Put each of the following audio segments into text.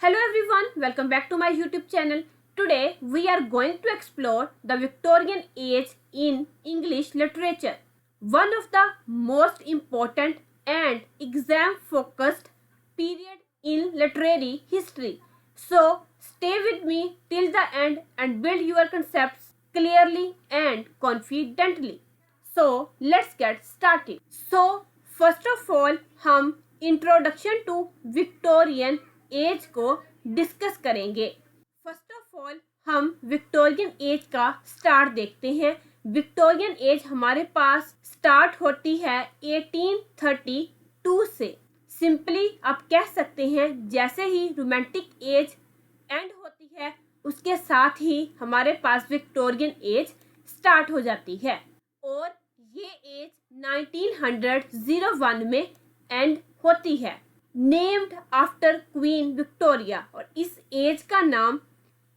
Hello everyone, welcome back to my YouTube channel. Today we are going to explore the Victorian age in English literature, one of the most important and exam focused period in literary history. So stay with me till the end and build your concepts clearly and confidently. So let's get started. So first of all हम introduction to Victorian age को discuss करेंगे। First of all हम Victorian age का start देखते हैं। Victorian age हमारे पास start होती है 1832 से। सिंपली आप कह सकते हैं जैसे ही रोमांटिक एज एंड होती है उसके साथ ही हमारे पास विक्टोरियन एज स्टार्ट हो जाती है और ये एज 1901 में एंड होती है। नेम्ड आफ्टर क्वीन विक्टोरिया, और इस एज का नाम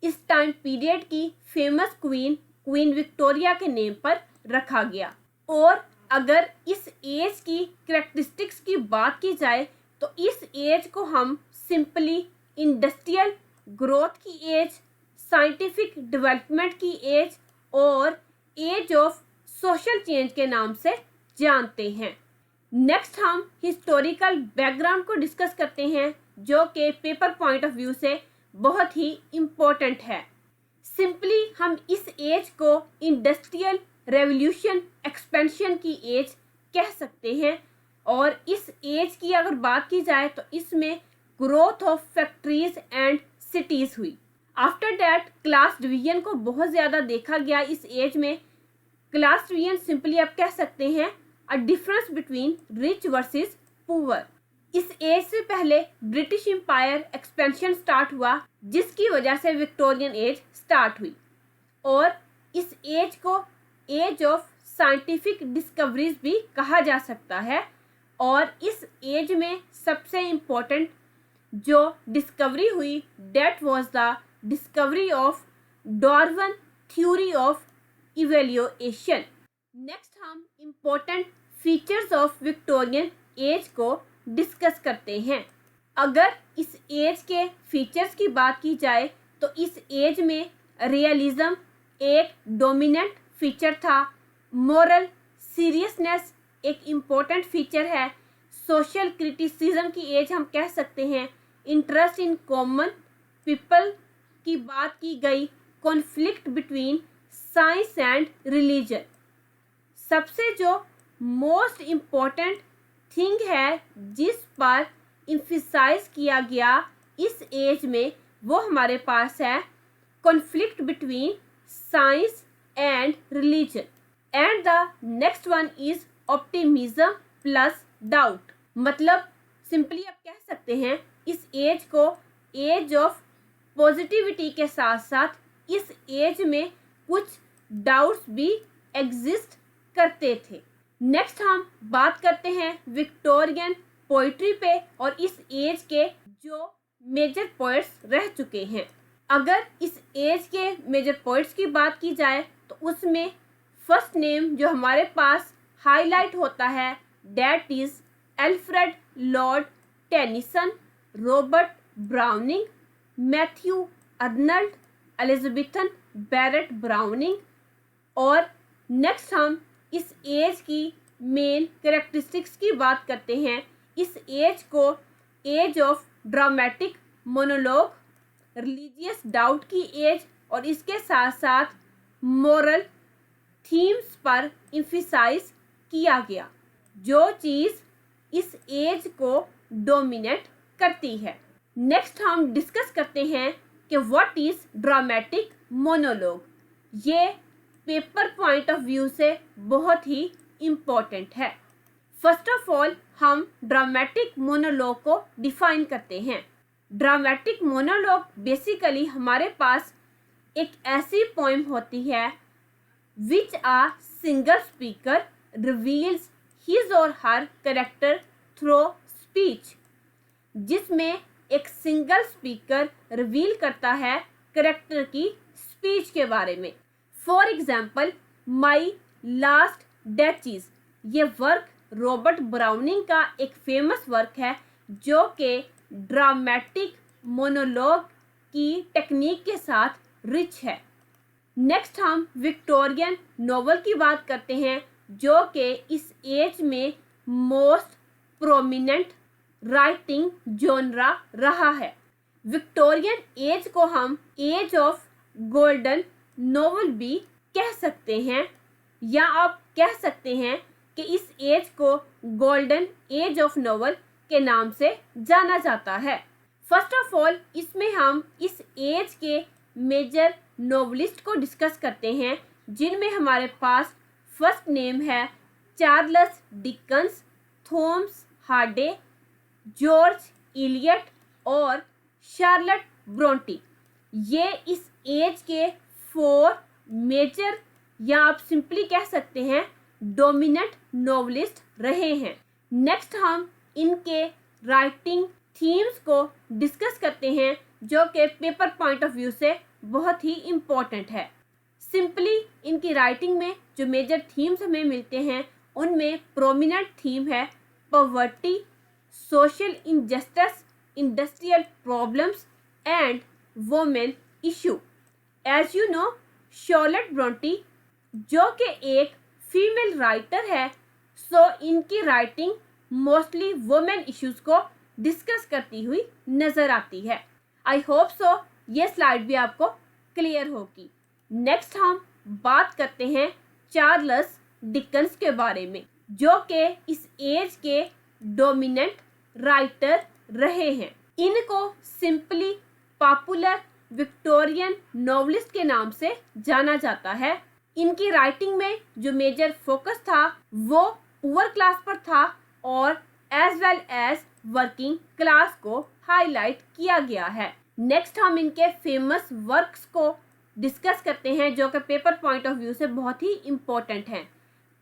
इस टाइम पीरियड की फेमस क्वीन विक्टोरिया के नेम पर रखा गया। और अगर इस एज की कैरेक्टरिस्टिक्स की बात की जाए तो इस एज को हम सिंपली इंडस्ट्रियल ग्रोथ की एज, साइंटिफिक डेवलपमेंट की एज और एज ऑफ सोशल चेंज के नाम से जानते हैं। नेक्स्ट हम हिस्टोरिकल बैकग्राउंड को डिस्कस करते हैं जो कि पेपर पॉइंट ऑफ व्यू से बहुत ही इम्पोर्टेंट है। सिंपली हम इस एज को इंडस्ट्रियल रेवोल्यूशन एक्सपेंशन की एज कह सकते हैं और इस एज की अगर बात की जाए तो इसमें growth of factories and cities हुई। आफ्टर दैट क्लास डिवीजन को बहुत ज़्यादा देखा गया इस एज में। क्लास डिवीजन सिंपली आप कह सकते हैं a difference between rich versus poor. इस एज से पहले ब्रिटिश एम्पायर एक्सपेंशन स्टार्ट हुआ जिसकी वजह से विक्टोरियन एज स्टार्ट हुई और इस एज को एज ऑफ साइंटिफिक डिस्कवरीज भी कहा जा सकता है। और इस एज में सबसे इम्पोर्टेंट जो डिस्कवरी हुई that was the discovery of Darwin theory of evaluation. Next हम important features of Victorian age को डिस्कस करते हैं। अगर इस एज के फीचर्स की बात की जाए तो इस एज में रियलिज्म एक डोमिनेंट फीचर था, मोरल सीरियसनेस एक इम्पोर्टेंट फीचर है, सोशल क्रिटिसिज्म की एज हम कह सकते हैं, इंटरेस्ट इन कॉमन पीपल की बात की गई, conflict between science and religion. सबसे जो मोस्ट इम्पोर्टेंट थिंग है जिस पर इम्फिसाइज किया गया इस एज में वो हमारे पास है conflict between science and religion. And the next one is optimism plus doubt. मतलब सिंपली आप कह सकते हैं इस एज को एज ऑफ पॉजिटिविटी के साथ साथ इस एज में कुछ डाउट्स भी एग्जिस्ट करते थे। नेक्स्ट हम बात करते हैं विक्टोरियन पोइट्री पे और इस एज के जो मेजर पोइट्स रह चुके हैं। अगर इस एज के मेजर पोइट्स की बात की जाए तो उसमें फर्स्ट नेम जो हमारे पास हाईलाइट होता है that is Alfred Lord Tennyson, Robert Browning, Matthew Arnold, Elizabethan Barrett Browning. और नेक्स्ट हम इस एज की मेन कैरेक्टरिस्टिक्स की बात करते हैं। इस एज को age of dramatic monologue, religious doubt की एज और इसके साथ साथ मोरल थीम्स पर इम्फिसाइज किया गया, जो चीज़ इस एज को डोमिनेट करती है। नेक्स्ट हम डिस्कस करते हैं कि व्हाट इज ड्रामेटिक मोनोलॉग। ये पेपर पॉइंट ऑफ व्यू से बहुत ही इम्पोर्टेंट है। फर्स्ट ऑफ ऑल हम ड्रामेटिक मोनोलॉग को डिफाइन करते हैं। ड्रामेटिक मोनोलॉग बेसिकली हमारे पास एक ऐसी पोएम होती है विच आ सिंगल स्पीकर रिवील्स हिज और हर कैरेक्टर थ्रू स्पीच, जिसमें एक सिंगल स्पीकर रिवील करता है कैरेक्टर की स्पीच के बारे में। फॉर एग्जाम्पल माई लास्ट डचीज, ये वर्क रॉबर्ट ब्राउनिंग का एक फेमस वर्क है जो कि ड्रामेटिक मोनोलॉग की टेक्निक के साथ रिच है। नेक्स्ट हम विक्टोरियन नॉवल की बात करते हैं, जो कि इस एज में मोस्ट प्रोमिनेंट राइटिंग जॉनरा रहा है। विक्टोरियन एज को हम एज ऑफ गोल्डन नॉवल भी कह सकते हैं, या आप कह सकते हैं कि इस एज को गोल्डन एज ऑफ नॉवल के नाम से जाना जाता है। फर्स्ट ऑफ ऑल इसमें हम इस एज के मेजर नॉवलिस्ट को डिस्कस करते हैं, जिनमें हमारे पास फर्स्ट नेम है Charles Dickens, Thomas Hardy, George Eliot और शार्लट ब्रोंटी। ये इस एज के 4 मेजर, या आप सिंपली कह सकते हैं डोमिनेंट नॉवलिस्ट रहे हैं। नेक्स्ट हम इनके राइटिंग थीम्स को डिस्कस करते हैं, जो कि पेपर पॉइंट ऑफ व्यू से बहुत ही इम्पोर्टेंट है। सिंपली इनकी राइटिंग में जो मेजर थीम्स हमें मिलते हैं, उनमें प्रोमिनेंट थीम है poverty, social injustice, industrial problems and women issue. As you know, Charlotte Bronte जो कि एक फीमेल राइटर है, सो इनकी राइटिंग मोस्टली वुमेन इश्यूज को डिस्कस करती हुई नजर आती है। आई होप सो ये स्लाइड भी आपको क्लियर होगी। नेक्स्ट हम बात करते हैं चार्ल्स डिकन्स के बारे में, जो कि इस एज के डोमिनेंट राइटर रहे हैं। इनको सिंपली पॉपुलर विक्टोरियन नॉवलिस्ट के नाम से जाना जाता है। इनकी राइटिंग में जो मेजर फोकस था वो पुअर क्लास पर था, और as well as working class को हाईलाइट किया गया है। नेक्स्ट हम इनके फेमस वर्क्स को डिस्कस करते हैं, जो कि पेपर पॉइंट ऑफ व्यू से बहुत ही इम्पोर्टेंट हैं।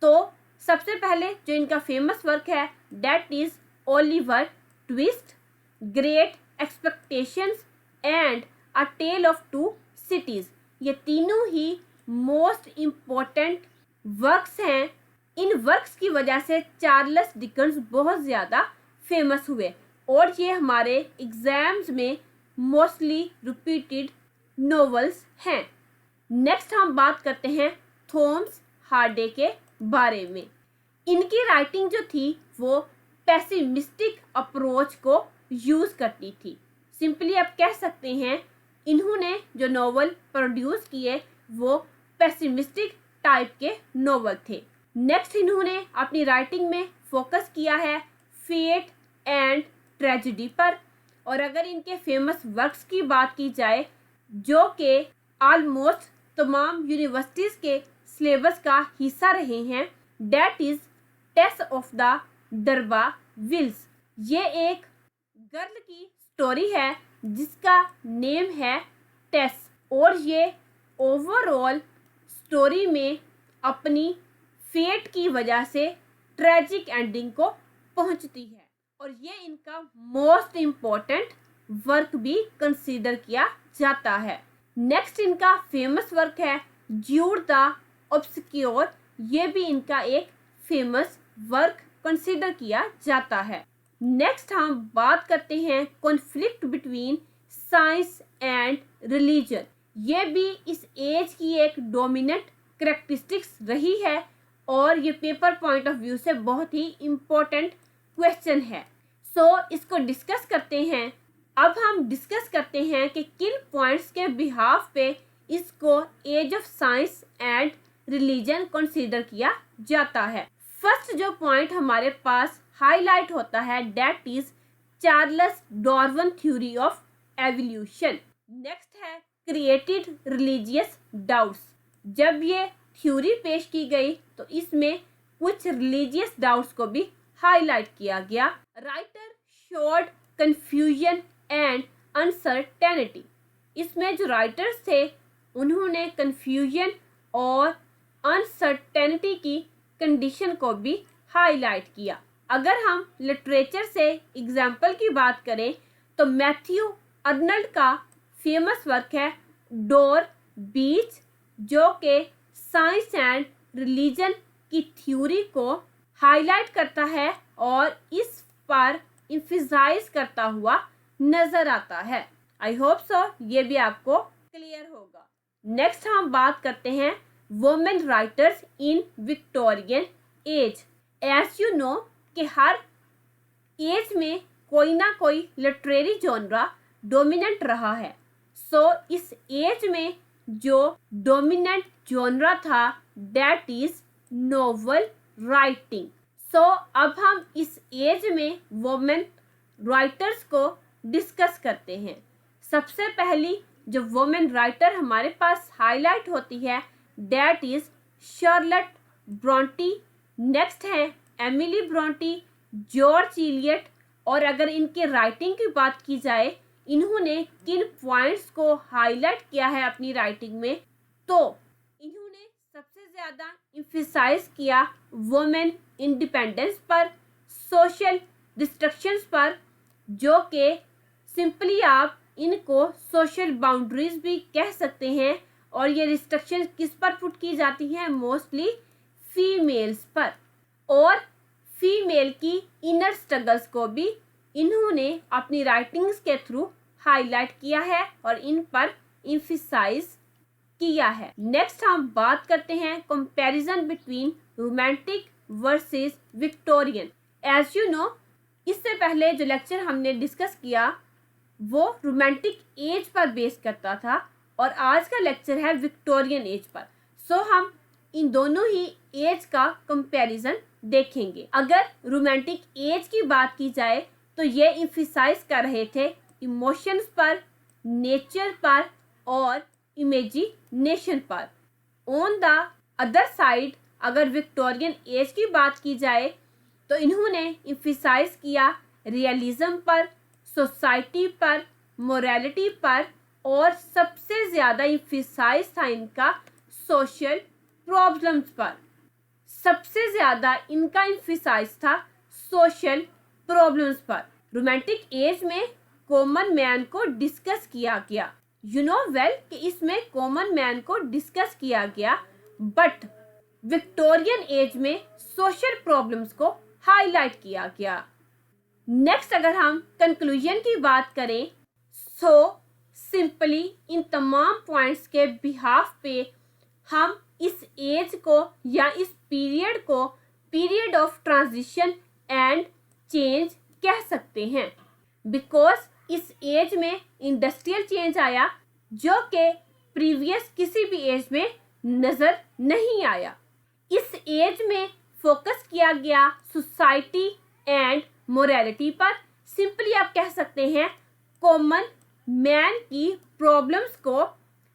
तो सबसे पहले जो इनका फेमस वर्क है, that is Oliver Twist, Great Expectations and a tale of 2 cities. ये तीनों ही मोस्ट इम्पोर्टेंट वर्क्स हैं। इन वर्क्स की वजह से चार्ल्स डिकन्स बहुत ज़्यादा फेमस हुए, और ये हमारे एग्जाम्स में मोस्टली रिपीटेड नॉवेल्स हैं। नेक्स्ट हम बात करते हैं थॉमस हार्डे के बारे में। इनकी राइटिंग जो थी वो पेसिमिस्टिक अप्रोच को यूज़ करती थी। सिंपली आप कह सकते हैं इन्होंने जो नॉवल प्रोड्यूस किए वो पेसिमिस्टिक टाइप के नॉवल थे। नेक्स्ट इन्होंने अपनी राइटिंग में फोकस किया है फेट एंड ट्रेजेडी पर। और अगर इनके फेमस वर्क्स की बात की जाए, जो कि ऑलमोस्ट तमाम यूनिवर्सिटीज़ के सिलेबस का हिस्सा रहे हैं, that is taste of the दरबा विल्स। ये एक गर्ल की स्टोरी है जिसका नेम है टेस, और ये ओवरऑल स्टोरी में अपनी फेट की वजह से ट्रेजिक एंडिंग को पहुंचती है, और ये इनका मोस्ट इम्पोर्टेंट वर्क भी कंसीडर किया जाता है। नेक्स्ट इनका फेमस वर्क है ज्यूड द ऑब्सक्योर। ये भी इनका एक फेमस वर्क कंसीडर किया जाता है। नेक्स्ट हम बात करते हैं conflict between science and religion. ये भी इस एज की एक डोमिनेंट कैरेक्टरिस्टिक्स रही है, और ये पेपर पॉइंट ऑफ व्यू से बहुत ही इम्पोर्टेंट क्वेश्चन है। सो इसको डिस्कस करते हैं। अब हम डिस्कस करते हैं कि किन पॉइंट्स के बिहाफ पे इसको age of science and religion consider किया जाता है। फर्स्ट जो पॉइंट हमारे पास हाईलाइट होता है, that is Charles Darwin theory of evolution. Next है क्रिएटेड रिलीजियस डाउट्स। जब ये थ्योरी पेश की गई तो इसमें कुछ रिलीजियस डाउट्स को भी हाईलाइट किया गया। Writer showed confusion and uncertainty. इसमें जो राइटर्स थे उन्होंने कंफ्यूजन और अनसर्टेनिटी की कंडीशन को भी हाईलाइट किया। अगर हम लिटरेचर से एग्जाम्पल की बात करें तो मैथ्यू अर्नल्ड का फेमस वर्क है डोर बीच, जो कि साइंस एंड रिलीजन की थ्योरी को हाईलाइट करता है और इस पर इम्फेसाइज करता हुआ नजर आता है। आई होप सो ये भी आपको क्लियर होगा। नेक्स्ट हम बात करते हैं women writers in Victorian age. As you know कि हर एज में कोई ना कोई लिटरेरी जॉनरा डोमिनेंट रहा है। सो इस एज में जो डोमिनेंट जॉनरा था दैट इज नोवेल राइटिंग। सो अब हम इस एज में वुमेन राइटर्स को डिस्कस करते हैं। सबसे पहली जो वुमेन राइटर हमारे पास हाईलाइट होती है that is Charlotte Brontë. Next है एमिली ब्रॉन्टी, जॉर्ज इलियट। और अगर इनके राइटिंग की बात की जाए, इन्होंने किन पॉइंट्स को हाईलाइट किया है अपनी राइटिंग में, तो इन्होंने सबसे ज़्यादा एम्फसाइज किया वुमेन इंडिपेंडेंस पर, सोशल रिस्ट्रिक्शंस पर, जो कि सिंपली आप इनको सोशल बाउंड्रीज भी कह सकते हैं। और ये रिस्ट्रिक्शन किस पर पुट की जाती हैं? मोस्टली फीमेल्स पर। और फीमेल की इनर स्ट्रगल्स को भी इन्होंने अपनी राइटिंग्स के थ्रू हाईलाइट किया है और इन पर एम्फसाइज किया है। नेक्स्ट हम बात करते हैं comparison between romantic versus Victorian. As you know, इससे पहले जो लेक्चर हमने डिस्कस किया वो रोमांटिक एज पर बेस करता था और आज का लेक्चर है विक्टोरियन एज पर। सो हम इन दोनों ही एज का कंपैरिजन देखेंगे। अगर रोमांटिक एज की बात की जाए तो ये एम्फसाइज कर रहे थे इमोशंस पर, नेचर पर और इमेजिनेशन पर। ऑन द अदर साइड अगर विक्टोरियन एज की बात की जाए तो इन्होंने एम्फसाइज किया रियलिज्म पर, सोसाइटी पर, मोरालिटी पर और सबसे ज़्यादा एम्फसाइज था इनका सोशल प्रॉब्लम्स पर। सबसे ज़्यादा इनका एम्फसाइज था सोशल प्रॉब्लम्स पर। रोमांटिक एज में कॉमन मैन को डिस्कस किया गया। यू नो वेल कि इसमें कॉमन मैन को डिस्कस किया गया, बट विक्टोरियन एज में सोशल प्रॉब्लम्स को हाईलाइट किया गया। नेक्स्ट अगर हम कंक्लूजन की बात करें, सो सिंपली इन तमाम पॉइंट्स के बिहाफ पे हम इस एज को या इस पीरियड को period of transition and change कह सकते हैं, बिकॉज इस एज में इंडस्ट्रियल चेंज आया जो कि प्रीवियस किसी भी एज में नज़र नहीं आया। इस एज में फोकस किया गया सोसाइटी एंड मोरालिटी पर। सिंपली आप कह सकते हैं कॉमन मैन की प्रॉब्लम्स को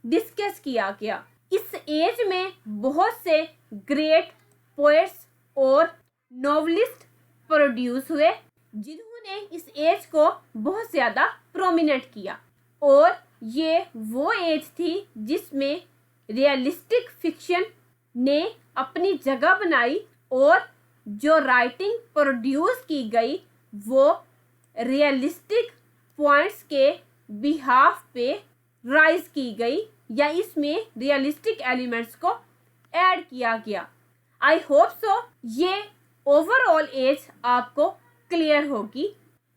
डिस्कस किया गया। इस एज में बहुत से ग्रेट पोएट्स और नॉवलिस्ट प्रोड्यूस हुए जिन्होंने इस एज को बहुत ज़्यादा प्रोमिनेंट किया। और ये वो एज थी जिसमें रियलिस्टिक फिक्शन ने अपनी जगह बनाई और जो राइटिंग प्रोड्यूस की गई वो रियलिस्टिक पॉइंट्स के बिहाफ पे राइज की गई या इसमें रियलिस्टिक एलिमेंट्स को ऐड किया गया। आई होप सो ये ओवरऑल एज आपको क्लियर होगी।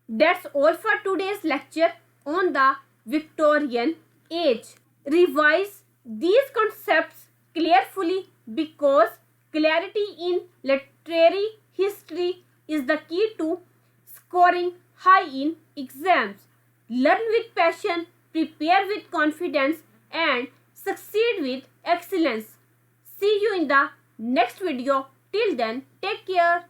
That's all for today's lecture on the Victorian age. Revise these concepts carefully because clarity in literary history is the key to scoring high in exams. Learn with passion, prepare with confidence, and succeed with excellence. See you in the next video. Till then, take care.